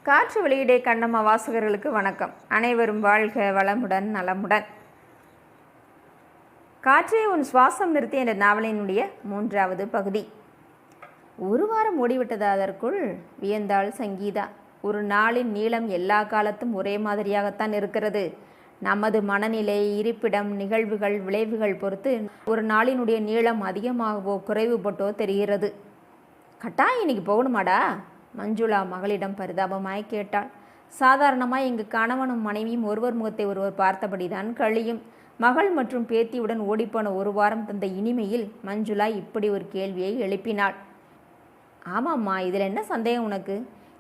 காற்று வெளியிடே கண்ணம்மா வாசகர்களுக்கு வணக்கம். அனைவரும் வாழ்க வளமுடன் நலமுடன். காற்றே உன் சுவாசம் நிறுத்தி என்ற நாவலினுடைய 3வது பகுதி. ஒரு வாரம் ஓடிவிட்டது. அதற்குள் வியந்தாள் சங்கீதா. ஒரு நாளின் நீளம் எல்லா காலத்தும் ஒரே மாதிரியாகத்தான் இருக்கிறது. நமது மனநிலை, இருப்பிடம், நிகழ்வுகள், விளைவுகள் பொறுத்து ஒரு நாளினுடைய நீளம் அதிகமாகவோ குறைவுபட்டோ தெரிகிறது. கட்டாயம் இன்னைக்கு போகணுமாடா? மஞ்சுளா மகளிடம் பரிதாபமாய் கேட்டாள். சாதாரணமாக எங்கள் கணவனும் மனைவியும் ஒருவர் முகத்தை ஒருவர் பார்த்தபடிதான் கழியும். மகள் மற்றும் பேத்தியுடன் ஓடிப்போன ஒரு வாரம் தந்த இனிமையில் மஞ்சுளா இப்படி ஒரு கேள்வியை எழுப்பினாள். ஆமாம்மா, இதில் என்ன சந்தேகம் உனக்கு?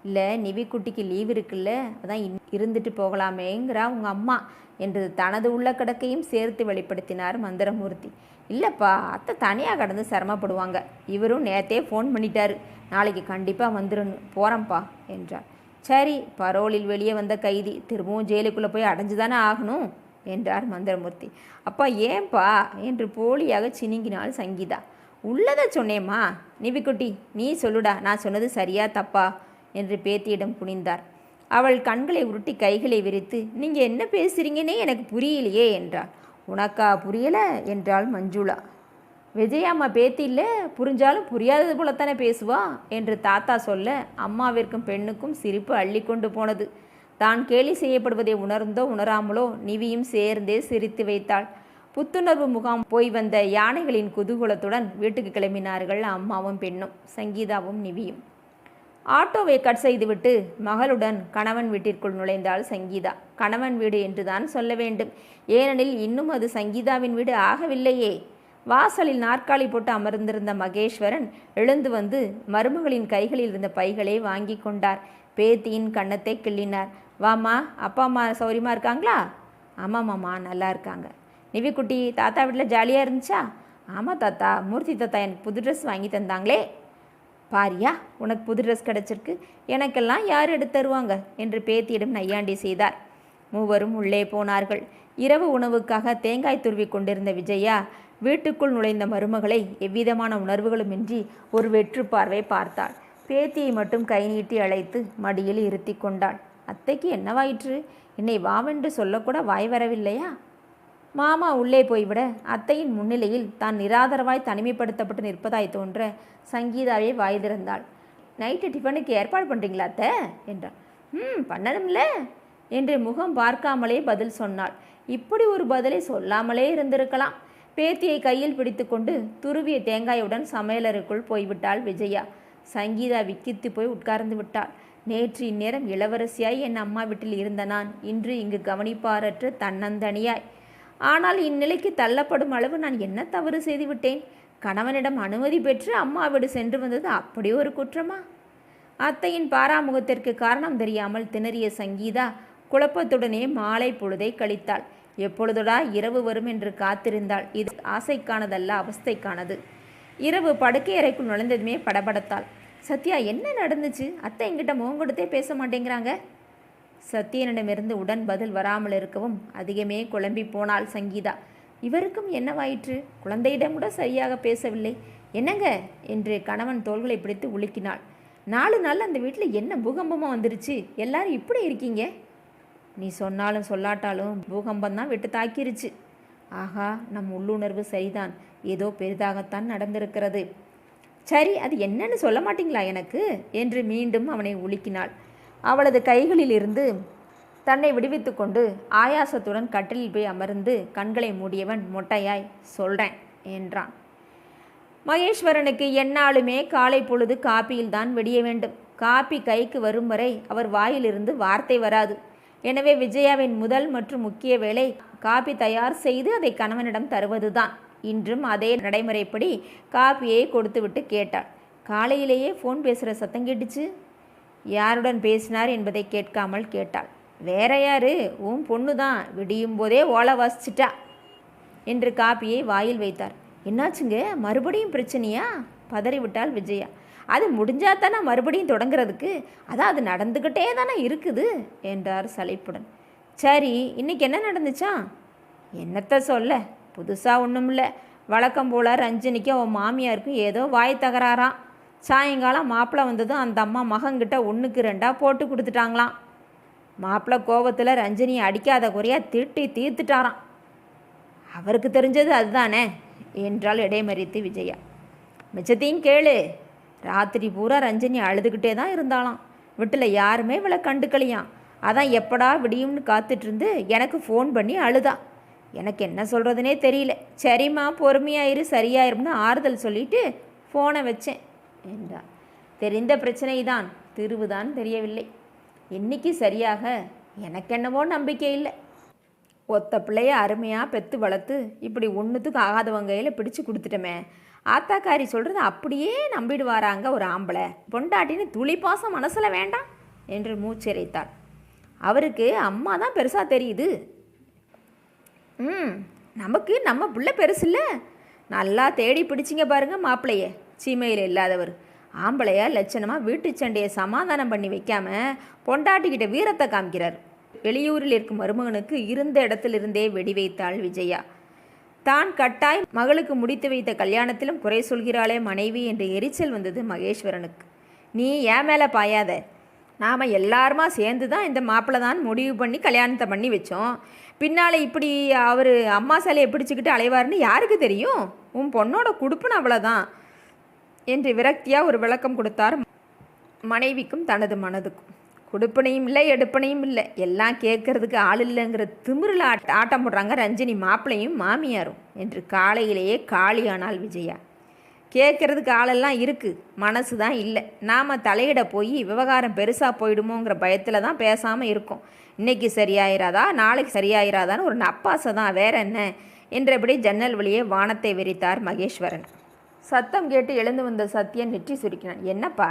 இல்லை, நிவிக்குட்டிக்கு லீவ் இருக்குல்ல, அதான் இருந்துட்டு போகலாமேங்கிறா உங்கள் அம்மா என்று தனது உள்ள கிடக்கையும் சேர்த்து வெளிப்படுத்தினார் மந்திரமூர்த்தி. இல்லைப்பா, அத்தை தனியாக கடந்து சிரமப்படுவாங்க. இவரும் நேற்றே ஃபோன் பண்ணிட்டாரு, நாளைக்கு கண்டிப்பாக வந்துடணும், போகிறேன்ப்பா என்றார். சரி, பரோலில் வெளியே வந்த கைதி திரும்பவும் ஜெயிலுக்குள்ளே போய் அடைஞ்சு தானே ஆகணும் என்றார் மந்திரமூர்த்தி. அப்பா ஏன்பா என்று போலியாக சினிங்கினாள் சங்கீதா. உள்ளதை சொன்னேம்மா. நிவிக்குட்டி, நீ சொல்லுடா, நான் சொன்னது சரியா தப்பா என்று பேத்தியிடம் குனிந்தார். அவள் கண்களை உருட்டி கைகளை விரித்து, நீங்கள் என்ன பேசுகிறீங்கன்னே எனக்கு புரியலையே என்றாள். உனக்கா புரியலை என்றாள் மஞ்சுளா. விஜயாம்மா பேத்தி இல்லை, புரிஞ்சாலும் புரியாதது போலத்தானே பேசுவா என்று தாத்தா சொல்ல அம்மாவிற்கும் பெண்ணுக்கும் சிரிப்பு அள்ளி கொண்டு போனது. தான் கேலி செய்யப்படுவதை உணர்ந்தோ உணராமலோ நிவியும் சேர்ந்தே சிரித்து வைத்தாள். புத்துணர்வு முகாம் போய் வந்த யானைகளின் குதூகலத்துடன் வீட்டுக்கு கிளம்பினார்கள் அம்மாவும் பெண்ணும், சங்கீதாவும் நிவியும். ஆட்டோவை கட் செய்துவிட்டு மகளுடன் கணவன் வீட்டிற்குள் நுழைந்தாள் சங்கீதா. கணவன் வீடு என்றுதான் சொல்ல வேண்டும், ஏனெனில் இன்னும் அது சங்கீதாவின் வீடு ஆகவில்லையே. வாசலில் நாற்காலி போட்டு அமர்ந்திருந்த மகேஸ்வரன் எழுந்து வந்து மருமகளின் கைகளில் இருந்த பைகளை வாங்கி கொண்டார். பேத்தியின் கன்னத்தை கிள்ளினார். வாமா, அப்பா அம்மா சௌரியமாக இருக்காங்களா? ஆமாம்மாம்மா, நல்லா இருக்காங்க. நிவிக்குட்டி தாத்தா வீட்டில் ஜாலியாக இருந்துச்சா? ஆமாம் தாத்தா, மூர்த்தி தாத்தா எனக்கு புது ட்ரெஸ் வாங்கி தந்தாங்களே. பாரியா, உனக்கு புது ட்ரெஸ் கிடச்சிருக்கு, எனக்கெல்லாம் யார் எடுத்து தருவாங்க என்று பேத்தியிடம் நையாண்டி செய்தார். மூவரும் உள்ளே போனார்கள். இரவு உணவுக்காக தேங்காய் துருவி கொண்டிருந்த விஜயா வீட்டுக்குள் நுழைந்த மருமகளை எவ்விதமான உணர்வுகளுமின்றி ஒரு வெற்று பார்வை பார்த்தாள். பேத்தியை மட்டும் கை நீட்டி அழைத்து மடியில் இருத்தி கொண்டாள். அத்தைக்கு என்னவாயிற்று? என்னை வாவென்று சொல்லக்கூட வாய் வரவில்லையா? மாமா உள்ளே போய்விட அத்தையின் முன்னிலையில் தான் நிராதரவாய் தனிமைப்படுத்தப்பட்டு நிற்பதாய் தோன்ற சங்கீதாவே வாய் திறந்தாள். நைட்டு டிஃபனுக்கு ஏற்பாடு பண்ணுறீங்களா அத்தை என்றாள். பண்ணணும்ல என்று முகம் பார்க்காமலே பதில் சொன்னாள். இப்படி ஒரு பதிலை சொல்லாமலே இருந்திருக்கலாம். பேத்தியை கையில் பிடித்து கொண்டு துருவிய தேங்காயுடன் சமையலறைக்குள் போய்விட்டாள் விஜயா. சங்கீதா விக்கித்து போய் உட்கார்ந்து விட்டாள். நேற்று இந்நேரம் இளவரசியாய் என் அம்மா வீட்டில் இருந்த நான் இன்று இங்கு கவனிப்பாரற்று தன்னந்தனியாய். ஆனால் இந்நிலைக்கு தள்ளப்படும் அளவு நான் என்ன தவறு செய்துவிட்டேன்? கணவனிடம் அனுமதி பெற்று அம்மா வீடு சென்று வந்தது அப்படி ஒரு குற்றமா? அத்தையின் பாராமுகத்திற்கு காரணம் தெரியாமல் திணறிய சங்கீதா குழப்பத்துடனே மாலை பொழுதை கழித்தாள். எப்பொழுதுடா இரவு வரும் என்று காத்திருந்தாள். இது ஆசைக்கானதல்ல, அவஸ்தைக்கானது. இரவு படுக்கை அறைக்குள் நுழைந்ததுமே படபடத்தாள். சத்யா, என்ன நடந்துச்சு? அத்தை என்கிட்ட முகம் கொடுத்தே பேச மாட்டேங்கிறாங்க. சத்தியனிடமிருந்து உடன் பதில் வராமல் இருக்கவும் அதிகமே குழம்பி போனாள் சங்கீதா. இவருக்கும் என்னவாயிற்று? குழந்தையிடம் கூட சரியாக பேசவில்லை. என்னங்க என்று கணவன் தோள்களை பிடித்து உலுக்கினாள். 4 நாள் அந்த வீட்டில் என்ன பூகம்பமாக வந்துருச்சு? எல்லாரும் இப்படி இருக்கீங்க? நீ சொன்னாலும் சொல்லாட்டாலும் பூகம்பம்தான் விட்டு தாக்கிருச்சு. ஆஹா, நம் உள்ளுணர்வு சரிதான், ஏதோ பெரிதாகத்தான் நடந்திருக்கிறது. சரி, அது என்னன்னு சொல்ல மாட்டீங்களா எனக்கு என்று மீண்டும் அவனை உலுக்கினாள். அவளது கைகளில் இருந்து தன்னை விடுவித்து கொண்டு ஆயாசத்துடன் கட்டிலில் போய் அமர்ந்து கண்களை மூடியவன் மொட்டையாய் சொல்கிறேன் என்றான். மகேஸ்வரனுக்கு எந்நாளுமே காலை பொழுது காப்பியில்தான் வெடிய வேண்டும். காப்பி கைக்கு வரும் வரை அவர் வாயிலிருந்து வார்த்தை வராது. எனவே விஜயாவின் முதல் மற்றும் முக்கிய வேலை காப்பி தயார் செய்து அதை கணவனிடம் தருவதுதான். இன்றும் அதே நடைமுறைப்படி காப்பியை கொடுத்துவிட்டு கேட்டாள். காலையிலேயே ஃபோன் பேசுகிற சத்தம் கேட்டுச்சு. யாருடன் பேசினார் என்பதை கேட்காமல் கேட்டாள். வேற யாரு? உன் பொண்ணு தான், விடியும் போதே ஓலை வாசிச்சிட்டா என்று காப்பியை வாயில் வைத்தார். என்னாச்சுங்க, மறுபடியும் பிரச்சனையா? பதறிவிட்டாள் விஜயா. அது முடிஞ்சா தானே மறுபடியும் தொடங்குறதுக்கு, அதான் அது நடந்துக்கிட்டே தானே இருக்குது என்றார் சலிப்புடன். சரி, இன்னைக்கு என்ன நடந்துச்சா? என்னத்தை சொல்ல, புதுசாக ஒன்றும் இல்லை. வழக்கம் போல் ரஞ்சினிக்கு அவன் மாமியாருக்கும் ஏதோ வாய் தகராறாம். சாயங்காலம் மாப்பிள்ளை வந்ததும் அந்த அம்மா மகன்கிட்ட 1க்கு 2 போட்டு கொடுத்துட்டாங்களாம். மாப்பிள்ளை கோபத்தில் ரஞ்சனியை அடிக்காத குறையாக திட்டி தீர்த்துட்டாராம். அவருக்கு தெரிஞ்சது அதுதானே என்றாள் இடைமறித்து விஜயா. மிச்சத்தையும் கேளு. ராத்திரி பூரா ரஞ்சனி அழுதுகிட்டே தான் இருந்தாளாம். வீட்டில் யாருமே இவளை கண்டுக்கலையாம். அதான் எப்படா விடியும்னு காத்துட்ருந்து எனக்கு ஃபோன் பண்ணி அழுதா. எனக்கு என்ன சொல்கிறதுனே தெரியல. சரிம்மா பொறுமையாயிரு, சரியாயிரும்னு ஆறுதல் சொல்லிட்டு ஃபோனை வச்சேன் என்றார். தெரிந்த பிரச்சனை தான், தீர்வுதான் தெரியவில்லை. இன்னைக்கு சரியாக எனக்கென்னவோ நம்பிக்கை இல்லை. ஒத்த பிள்ளைய அருமையாக பெற்று வளர்த்து இப்படி ஒன்றுத்துக்கு ஆகாதவங்க கையில் பிடிச்சு கொடுத்துட்டோமே. ஆத்தாக்காரி சொல்கிறது அப்படியே நம்பிடுவாராங்க ஒரு ஆம்பளை. பொண்டாட்டின்னு துளிப்பாசம் மனசில் வேண்டாம் என்று மூச்சிறைத்தாள். அவருக்கு அம்மா தான் பெருசாக தெரியுது. நமக்கு நம்ம பிள்ளை பெருசு இல்லை. நல்லா தேடி பிடிச்சிங்க பாருங்கள் மாப்பிள்ளைய. சீமையில் இல்லாதவர் ஆம்பளையா லட்சணமாக வீட்டு சண்டையை சமாதானம் பண்ணி வைக்காமல் பொண்டாட்டிக்கிட்ட வீரத்தை காமிக்கிறார். வெளியூரில் இருக்கும் மருமகனுக்கு இருந்த இடத்திலிருந்தே வெடி வைத்தாள் விஜயா. தான் கட்டாய் மகளுக்கு முடித்து வைத்த கல்யாணத்திலும் குறை சொல்கிறாளே மனைவி என்று எரிச்சல் வந்தது மகேஸ்வரனுக்கு. நீ ஏன் மேலே பாயாத. நாம் எல்லாருமா சேர்ந்து தான் இந்த மாப்பிள்ளை தான் முடிவு பண்ணி கல்யாணத்தை பண்ணி வச்சோம். பின்னால் இப்படி அவர் அம்மா சிலையை பிடிச்சிக்கிட்டு அலைவார்னு யாருக்கு தெரியும்? உன் பொண்ணோட குடுப்புன்னு அவ்வளோதான் என்று விரக்தியாக ஒரு விளக்கம் கொடுத்தார் மனைவிக்கும் தனது மனதுக்கும். குடுப்பனையும் இல்லை, எடுப்பனையும் இல்லை, எல்லாம் கேட்கறதுக்கு ஆள் இல்லைங்கிற திமிரில் ஆட்டம் போடுறாங்க ரஞ்சினி மாப்பிள்ளையும் மாமியாரும் என்று காலையிலேயே காளியானாள் விஜயா. கேட்கறதுக்கு ஆளெல்லாம் இருக்குது, மனசு தான் இல்லை. நாம் தலையிட போய் விவகாரம் பெருசாக போயிடுமோங்கிற பயத்தில் தான் பேசாமல் இருக்கோம். இன்றைக்கி சரியாயிராதா நாளைக்கு சரியாயிராதான்னு ஒரு நப்பாசை தான், வேற என்ன என்றபடி ஜன்னல் வழியே வானத்தை விரித்தார் மகேஸ்வரன். சத்தம் கேட்டு எழுந்து வந்த சத்யன் நெற்றி சுருக்கினான். என்னப்பா?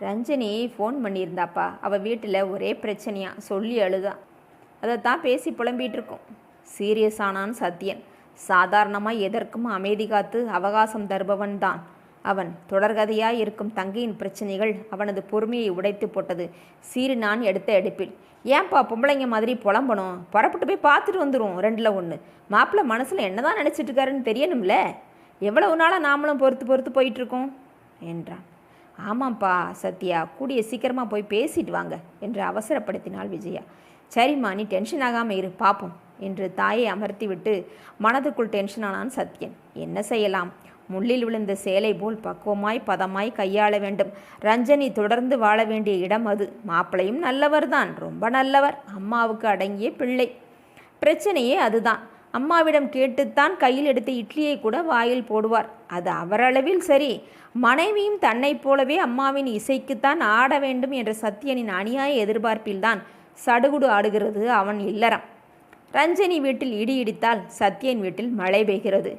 ரஞ்சனி ஃபோன் பண்ணியிருந்தாப்பா. அவள் வீட்டில் ஒரே பிரச்சனையாக சொல்லி அழுதா. அதைத்தான் பேசி புலம்பிகிட்டு இருக்கோம். சீரியஸ் ஆனான் சத்யன். சாதாரணமாக எதற்கும் அமைதி காத்து அவகாசம் தருபவன் தான் அவன். தொடர்கதையாக இருக்கும் தங்கையின் பிரச்சனைகள் அவனது பொறுமையை உடைத்து போட்டது. சீறு நான் எடுத்த எடுப்பில். ஏன்பா பொம்பளைங்க மாதிரி புலம்பணும்? புறப்பட்டு போய் பார்த்துட்டு வந்துடும். 2ல் 1. மாப்பிள்ளை மனசில் என்ன தான் நினச்சிட்டு இருக்காருன்னு தெரியணும்ல. எவ்வளவு நாளாக நாமளும் பொறுத்து போயிட்டுருக்கோம் என்றான். ஆமாம்ப்பா சத்யா, கூடிய சீக்கிரமாக போய் பேசிட்டு வாங்க என்று அவசரப்படுத்தினாள் விஜயா. சரிம்மா, நீ டென்ஷன் ஆகாமல் இரு, பார்ப்போம் என்று தாயை அமர்த்தி விட்டு மனதுக்குள் டென்ஷன் ஆனான் சத்யன். என்ன செய்யலாம்? முள்ளில் விழுந்த சேலை போல் பக்குவமாய் பதமாய் கையாள வேண்டும். ரஞ்சனி தொடர்ந்து வாழ வேண்டிய இடம் அது. மாப்பிள்ளையும் நல்லவர் தான், ரொம்ப நல்லவர். அம்மாவுக்கு அடங்கிய பிள்ளை. பிரச்சனையே அதுதான். அம்மாவிடம் கேட்டுத்தான் கையில் எடுத்த இட்லியை கூட வாயில் போடுவார். அது அவரளவில் சரி. மனைவியும் தன்னைப் போலவே அம்மாவின் இசைக்குத்தான் ஆட வேண்டும் என்ற சத்யனின் அநியாய எதிர்பார்ப்பில்தான் சடுகுடு ஆடுகிறது அவன் இல்லறம். ரஞ்சனி வீட்டில் இடி இடித்தால் சத்யன் வீட்டில் மழை பெய்கிறது.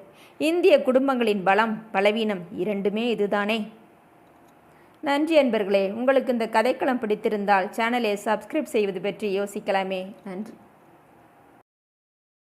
இந்திய குடும்பங்களின் பலம் பலவீனம் இரண்டுமே இதுதானே. நன்றி அன்பர்களே. உங்களுக்கு இந்த கதைக்களம் பிடித்திருந்தால் சேனலை சப்ஸ்கிரைப் செய்வது பற்றி யோசிக்கலாமே. நன்றி.